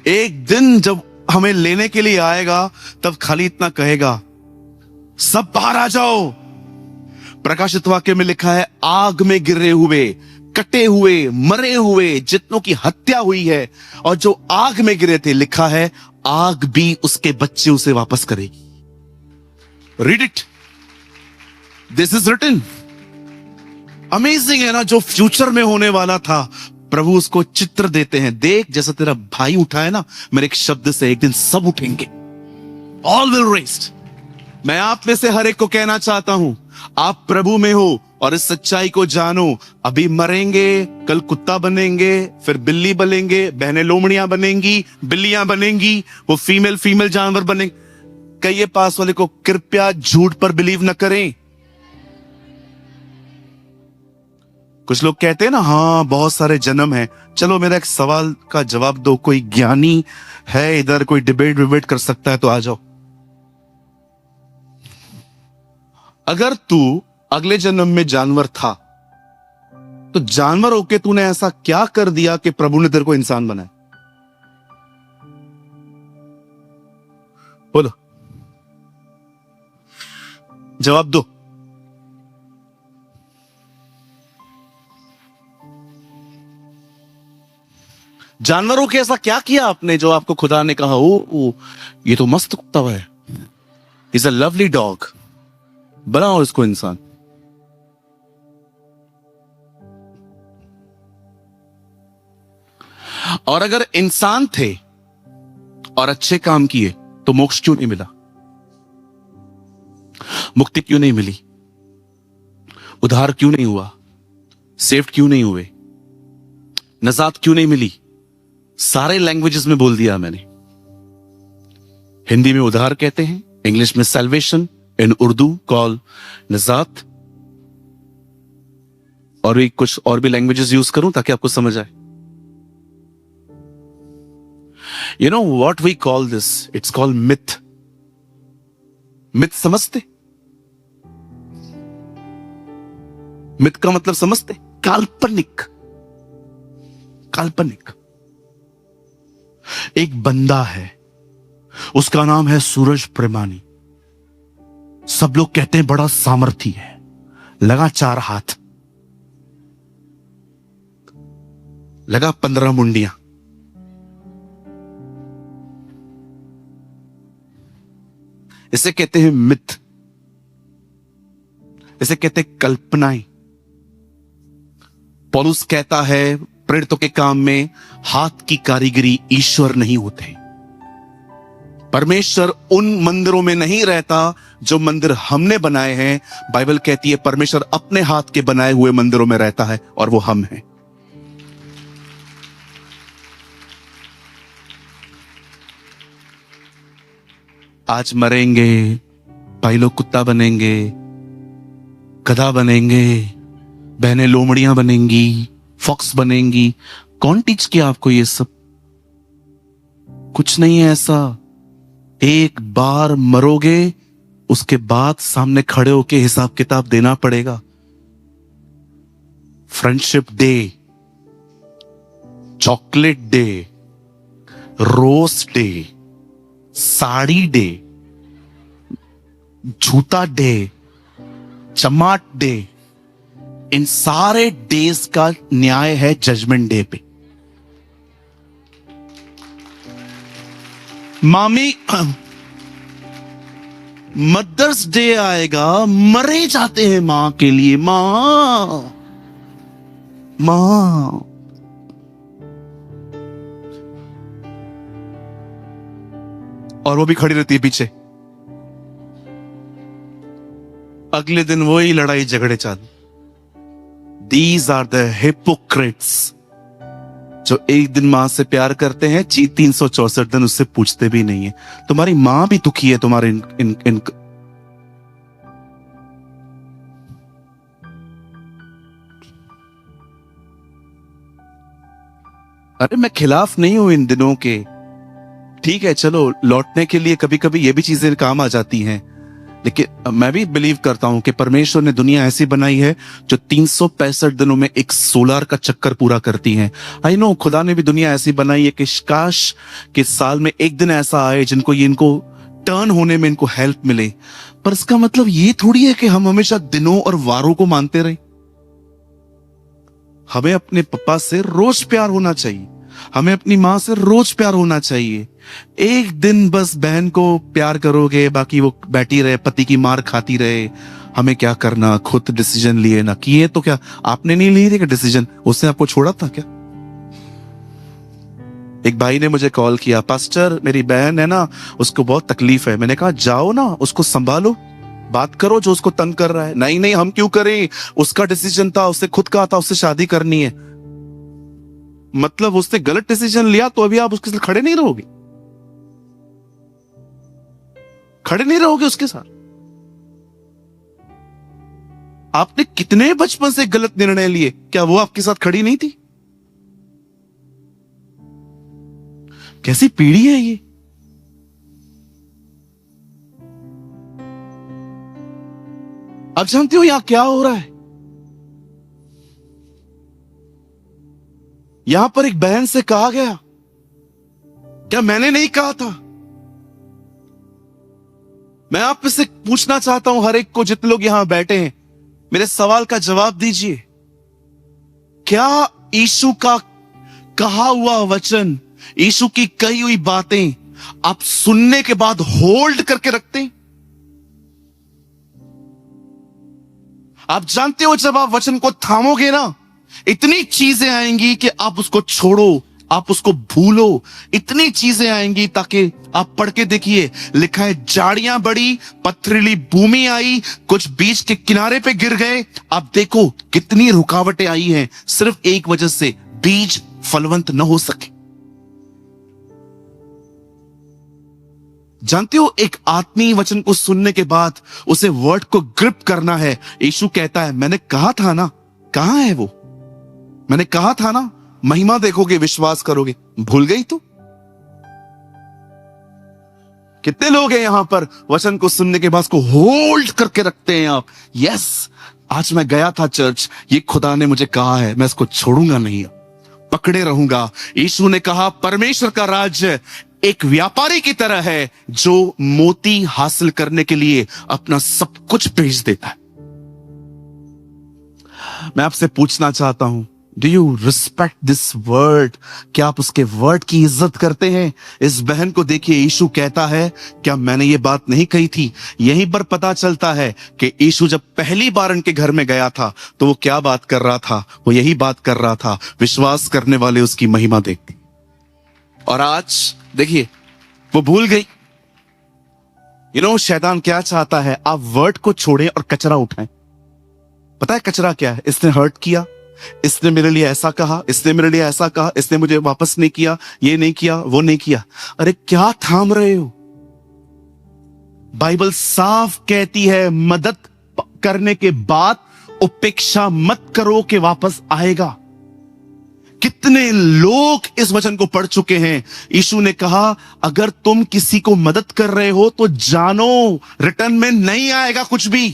एक दिन जब हमें लेने के लिए आएगा तब खाली इतना कहेगा सब बाहर आ जाओ। प्रकाशित वाक्य में लिखा है आग में गिरे हुए, कटे हुए, मरे हुए जितनों की हत्या हुई है, और जो आग में गिरे थे, लिखा है आग भी उसके बच्चे उसे वापस करेगी। Read it, this is written. Amazing है ना, जो फ्यूचर में होने वाला था प्रभु उसको चित्र देते हैं। देख जैसा तेरा भाई उठा है ना, मेरे एक शब्द से एक दिन सब उठेंगे, ऑल विल रेस्ट। मैं आप में से हर एक को कहना चाहता हूं, आप प्रभु में हो और इस सच्चाई को जानो। अभी मरेंगे, कल कुत्ता बनेंगे, फिर बिल्ली बनेंगे, बहनें लोमड़ियां बनेंगी, बिल्लियां बनेंगी, वो फीमेल जानवर बनेंगे। कहिए पास वाले को कृपया झूठ पर बिलीव न करें। कुछ लोग कहते हैं ना हाँ बहुत सारे जन्म हैं। चलो मेरा एक सवाल का जवाब दो, कोई ज्ञानी है इधर, कोई डिबेट कर सकता है तो आ जाओ। अगर तू अगले जन्म में जानवर था तो जानवर होके तूने ऐसा क्या कर दिया कि प्रभु ने तेरे को इंसान बनाया? बोलो, जवाब दो। जानवरों के ऐसा क्या किया आपने जो आपको खुदा ने कहा ओ ये तो मस्त कुत्ता है, इज अ लवली डॉग, बनाओ इसको इंसान? और अगर इंसान थे और अच्छे काम किए तो मोक्ष क्यों नहीं मिला? मुक्ति क्यों नहीं मिली? उद्धार क्यों नहीं हुआ? सेव्ड क्यों नहीं हुए? नजात क्यों नहीं मिली? सारे लैंग्वेजेस में बोल दिया मैंने। हिंदी में उद्धार कहते हैं, इंग्लिश में सैल्वेशन, इन उर्दू कॉल नजात, और भी कुछ और भी लैंग्वेजेस यूज करूं ताकि आपको समझ आए। You know what we call this? It's called myth. Myth समझते? myth का मतलब समझते? काल्पनिक। काल्पनिक। एक बंदा है, उसका नाम है सूरज प्रेमानी। सब लोग कहते हैं बड़ा सामर्थी है, लगा 4 हाथ, लगा 15 मुंडियां। इसे कहते हैं मिथ, इसे कहते हैं कल्पनाएं। पौलुस कहता है प्रेरितों के काम में हाथ की कारीगरी ईश्वर नहीं होते। परमेश्वर उन मंदिरों में नहीं रहता जो मंदिर हमने बनाए हैं। बाइबल कहती है परमेश्वर अपने हाथ के बनाए हुए मंदिरों में रहता है, और वो हम हैं। आज मरेंगे, भाई लोग कुत्ता बनेंगे, गधा बनेंगे, बहनें लोमड़ियां बनेंगी, फॉक्स बनेंगी। कौन टीच किया आपको ये सब? कुछ नहीं है ऐसा। एक बार मरोगे, उसके बाद सामने खड़े होके हिसाब किताब देना पड़ेगा। Friendship day, chocolate day, rose day, sari day, जूता डे, चमाट डे, इन सारे डेज का न्याय है जजमेंट डे पे। मामी, मदर्स डे आएगा, मरे जाते हैं मां के लिए। मां मां और वो भी खड़ी रहती है पीछे। अगले दिन वही लड़ाई झगड़े चालू। These are the hypocrites जो एक दिन मां से प्यार करते हैं, 364 दिन उससे पूछते भी नहीं है। तुम्हारी मां भी दुखी है तुम्हारे इन अरे मैं खिलाफ नहीं हूं इन दिनों के, ठीक है, चलो लौटने के लिए कभी कभी ये भी चीजें काम आ जाती हैं। लेकिन मैं भी बिलीव करता हूं कि परमेश्वर ने दुनिया ऐसी बनाई है जो 365 दिनों में एक सोलार का चक्कर पूरा करती है। आई नो खुदा ने भी दुनिया ऐसी बनाई है कि काश के साल में एक दिन ऐसा आए जिनको इनको टर्न होने में इनको हेल्प मिले। पर इसका मतलब ये थोड़ी है कि हम हमेशा दिनों और वारों को मानते रहे। हमें अपने पापा से रोज प्यार होना चाहिए, हमें अपनी मां से रोज प्यार होना चाहिए। एक दिन बस बहन को प्यार करोगे, बाकी वो बैठी रहे, पति की मार खाती रहे, हमें क्या करना? खुद डिसीजन लिए ना किए तो क्या आपने नहीं ली थी डिसीजन? उसने आपको छोड़ा था क्या? एक भाई ने मुझे कॉल किया, पास्टर मेरी बहन है ना, उसको बहुत तकलीफ है। मैंने कहा जाओ ना, उसको संभालो, बात करो जो उसको तंग कर रहा है। नहीं नहीं हम क्यों करें, उसका डिसीजन था, उससे खुद कहा था उससे शादी करनी है। मतलब उसने गलत डिसीजन लिया तो अभी आप उसके साथ खड़े नहीं रहोगे? खड़े नहीं रहोगे उसके साथ? आपने कितने बचपन से गलत निर्णय लिए, क्या वो आपके साथ खड़ी नहीं थी? कैसी पीढ़ी है ये? आप जानते हो यहां क्या हो रहा है? यहां पर एक बहन से कहा गया, क्या मैंने नहीं कहा था? मैं आप से पूछना चाहता हूं, हर एक को, जितने लोग यहां बैठे हैं, मेरे सवाल का जवाब दीजिए। क्या यीशु का कहा हुआ वचन, यीशु की कही हुई बातें आप सुनने के बाद होल्ड करके रखते हैं? आप जानते हो जब आप वचन को थामोगे ना, इतनी चीजें आएंगी कि आप उसको छोड़ो, आप उसको भूलो। इतनी चीजें आएंगी ताकि आप पढ़ के देखिए, लिखा है झाड़ियां बढ़ी, पथरीली भूमि आई, कुछ बीच के किनारे पे गिर गए। आप देखो कितनी रुकावटें आई हैं सिर्फ एक वजह से, बीज फलवंत न हो सके। जानते हो, एक आत्मीय वचन को सुनने के बाद उसे वर्ड को ग्रिप करना है। यीशु कहता है, मैंने कहा था ना। कहां है वो? मैंने कहा था ना, महिमा देखोगे, विश्वास करोगे। भूल गई तो? कितने लोग हैं यहां पर वचन को सुनने के बाद उसको होल्ड करके रखते हैं आप? यस, आज मैं गया था चर्च, ये खुदा ने मुझे कहा है, मैं इसको छोड़ूंगा नहीं, पकड़े रहूंगा। यीशु ने कहा, परमेश्वर का राज्य एक व्यापारी की तरह है जो मोती हासिल करने के लिए अपना सब कुछ बेच देता है। मैं आपसे पूछना चाहता हूं, do you respect this word? क्या आप उसके वर्ड की इज्जत करते हैं? इस बहन को देखिए, यीशु कहता है, क्या मैंने ये बात नहीं कही थी? यहीं पर पता चलता है कि यीशु जब पहली बार उनके घर में गया था तो वो क्या बात कर रहा था? वो यही बात कर रहा था, विश्वास करने वाले उसकी महिमा देखते। और आज देखिए, वो भूल गई। शैतान क्या चाहता है? आप वर्ड को छोड़ें और कचरा उठाएं। पता है कचरा क्या है? इसने हर्ट किया, इसने मेरे लिए ऐसा कहा, इसने मेरे लिए ऐसा कहा, इसने मुझे वापस नहीं किया, ये नहीं किया, वो नहीं किया। अरे क्या थाम रहे हो? बाइबल साफ कहती है, मदद करने के बाद उपेक्षा मत करो कि वापस आएगा। कितने लोग इस वचन को पढ़ चुके हैं। यीशु ने कहा, अगर तुम किसी को मदद कर रहे हो तो जानो रिटर्न में नहीं आएगा कुछ भी।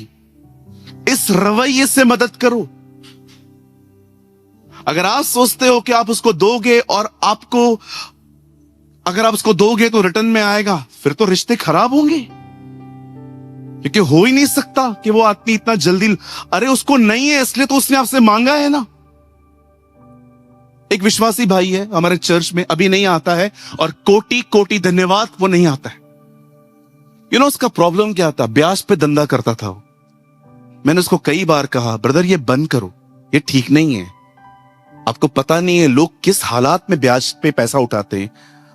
इस रवैये से मदद करो। अगर आप सोचते हो कि आप उसको दोगे और अगर आप उसको दोगे तो रिटर्न में आएगा, फिर तो रिश्ते खराब होंगे, क्योंकि हो ही नहीं सकता कि वो आदमी इतना जल्दी, अरे उसको नहीं है इसलिए तो उसने आपसे मांगा है ना। एक विश्वासी भाई है हमारे चर्च में, अभी नहीं आता है, और कोटि कोटि धन्यवाद, वो नहीं आता है। उसका प्रॉब्लम क्या था? ब्याज पे धंधा करता था वो। मैंने उसको कई बार कहा, ब्रदर ये बंद करो, ये ठीक नहीं है। आपको पता नहीं है लोग किस हालात में ब्याज पे पैसा उठाते हैं।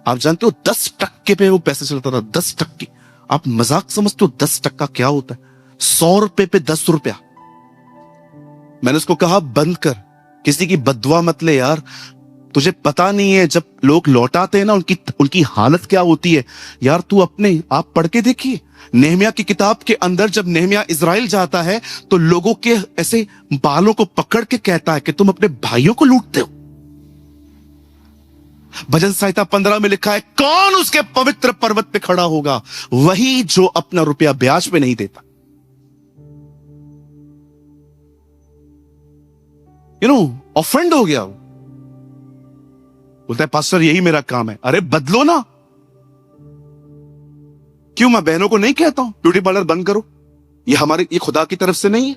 आप जानते हो 10% पे वो पैसे चलता था, 10%। आप मजाक समझते हो? 10% क्या होता है? 100 रुपए पे 10 रुपया। मैंने उसको कहा, बंद कर, किसी की बददुआ मत ले यार। तुझे पता नहीं है जब लोग लौटाते हैं ना, उनकी हालत क्या होती है यार। तू अपने आप पढ़ के देखिए, नेहमिया की किताब के अंदर जब नेहमिया इजराइल जाता है तो लोगों के ऐसे बालों को पकड़ के कहता है कि तुम अपने भाइयों को लूटते हो। भजन संहिता 15 में लिखा है, कौन उसके पवित्र पर्वत पे खड़ा होगा? वही जो अपना रुपया ब्याज पे नहीं देता। ऑफेंड हो गया। बोलता है, पास्टर यही मेरा काम है। अरे बदलो ना। क्यों मैं बहनों को नहीं कहता हूं ब्यूटी पार्लर बंद करो? ये खुदा की तरफ से नहीं है।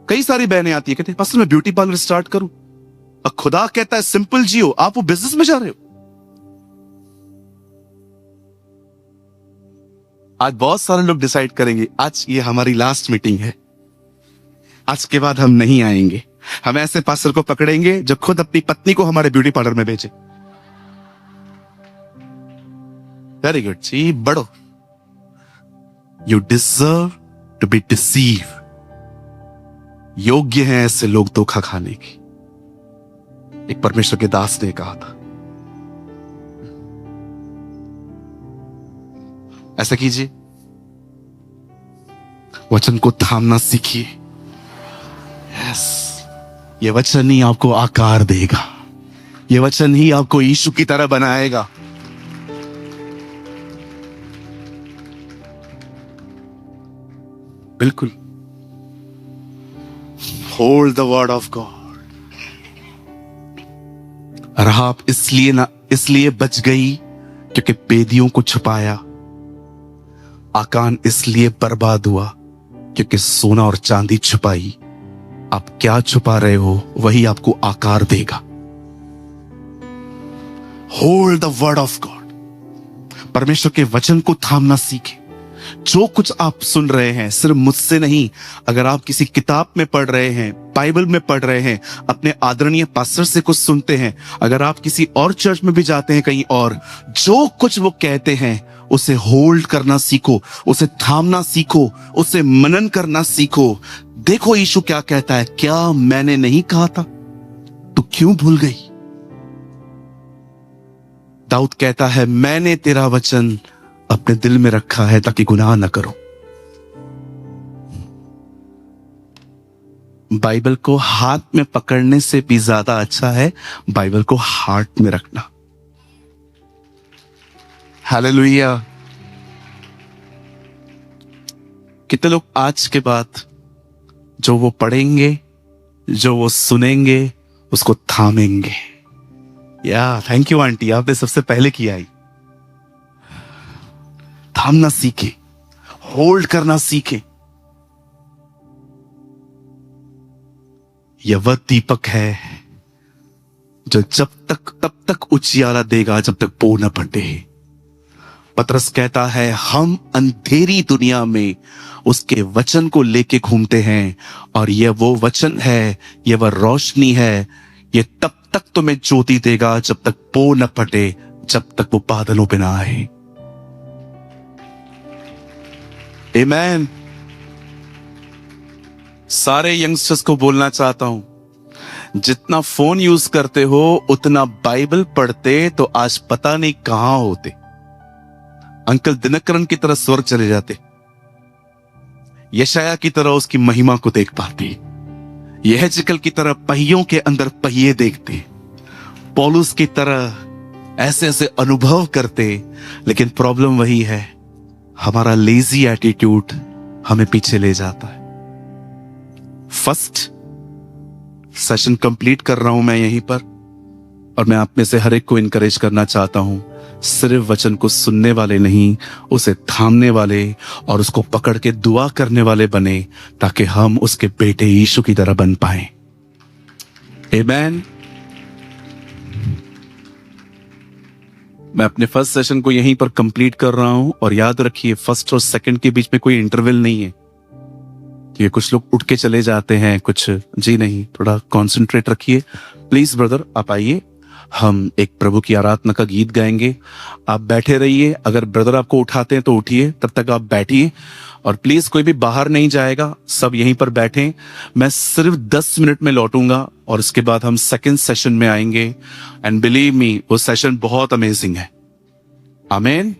कई सारी बहनें आती है, कहते हैं पास्टर मैं ब्यूटी पार्लर स्टार्ट करूं, और खुदा कहता है सिंपल जियो। आप वो बिजनेस में जा रहे हो। आज बहुत सारे लोग डिसाइड करेंगे, आज ये हमारी लास्ट मीटिंग है, आज के बाद हम नहीं आएंगे। हम ऐसे पास्टर को पकड़ेंगे जो खुद अपनी पत्नी को हमारे ब्यूटी पार्लर में भेजे। वेरी गुड जी, बढ़ो। You deserve to be deceive. योग्य हैं ऐसे लोग धोखा खाने की। एक परमेश्वर के दास ने कहा था। ऐसा कीजिए, वचन को थामना सीखिए। यस, ये वचन ही आपको आकार देगा, ये वचन ही आपको यीशु की तरह बनाएगा। बिल्कुल, hold the word of God. Rahab इसलिए बच गई क्योंकि बेदियों को छुपाया। आकान इसलिए बर्बाद हुआ क्योंकि सोना और चांदी छुपाई। आप क्या छुपा रहे हो वही आपको आकार देगा। Hold the word of God. परमेश्वर के वचन को थामना सीखें। जो कुछ आप सुन रहे हैं सिर्फ मुझसे नहीं, अगर आप किसी किताब में पढ़ रहे हैं, बाइबल में पढ़ रहे हैं, अपने आदरणीय पास्टर से कुछ सुनते हैं, अगर आप किसी और चर्च में भी जाते हैं कहीं और, जो कुछ वो कहते हैं उसे होल्ड करना सीखो, उसे थामना सीखो, उसे मनन करना सीखो। देखो यीशु क्या कहता है, क्या मैंने नहीं कहा था, तू क्यों भूल गई? दाऊद कहता है, मैंने तेरा वचन अपने दिल में रखा है ताकि गुनाह न करो। बाइबल को हाथ में पकड़ने से भी ज्यादा अच्छा है बाइबल को हार्ट में रखना। हालेलुया। कितने लोग आज के बाद जो वो पढ़ेंगे, जो वो सुनेंगे, उसको थामेंगे? या थैंक यू आंटी, आपने सबसे पहले किया ही। थामना सीखे, होल्ड करना सीखे। यह वह दीपक है जो तब तक उजियारा देगा जब तक पो न फटे। पतरस कहता है, हम अंधेरी दुनिया में उसके वचन को लेके घूमते हैं और यह वो वचन है, यह वह रोशनी है, यह तब तक तुम्हें ज्योति देगा जब तक पो न फटे, जब तक वो बादलों पे ना आए। आमेन। सारे यंगस्टर्स को बोलना चाहता हूं, जितना फोन यूज करते हो उतना बाइबल पढ़ते तो आज पता नहीं कहां होते। अंकल दिनकरन की तरह स्वर्ग चले जाते, यशाया की तरह उसकी महिमा को देख पाते, यहेजकेल की तरह पहियों के अंदर पहिए देखते, पौलुस की तरह ऐसे ऐसे अनुभव करते। लेकिन प्रॉब्लम वही है, हमारा लेजी एटीट्यूड हमें पीछे ले जाता है। फर्स्ट सेशन कंप्लीट कर रहा हूं मैं यहीं पर, और मैं आप में से हर एक को इनकरेज करना चाहता हूं, सिर्फ वचन को सुनने वाले नहीं, उसे थामने वाले और उसको पकड़ के दुआ करने वाले बने, ताकि हम उसके बेटे यीशु की तरह बन पाए। आमेन। मैं अपने फर्स्ट सेशन को यहीं पर कंप्लीट कर रहा हूं, और याद रखिए फर्स्ट और सेकंड के बीच में कोई इंटरवल नहीं है। ये कुछ लोग उठ के चले जाते हैं, कुछ जी नहीं, थोड़ा कंसंट्रेट रखिए। प्लीज ब्रदर आप आइए, हम एक प्रभु की आराधना का गीत गाएंगे। आप बैठे रहिए, अगर ब्रदर आपको उठाते हैं तो उठिए, तब तक आप बैठिए, और प्लीज कोई भी बाहर नहीं जाएगा, सब यहीं पर बैठें। मैं सिर्फ 10 मिनट में लौटूंगा और उसके बाद हम सेकंड सेशन में आएंगे, एंड बिलीव मी वो सेशन बहुत अमेजिंग है। आमीन।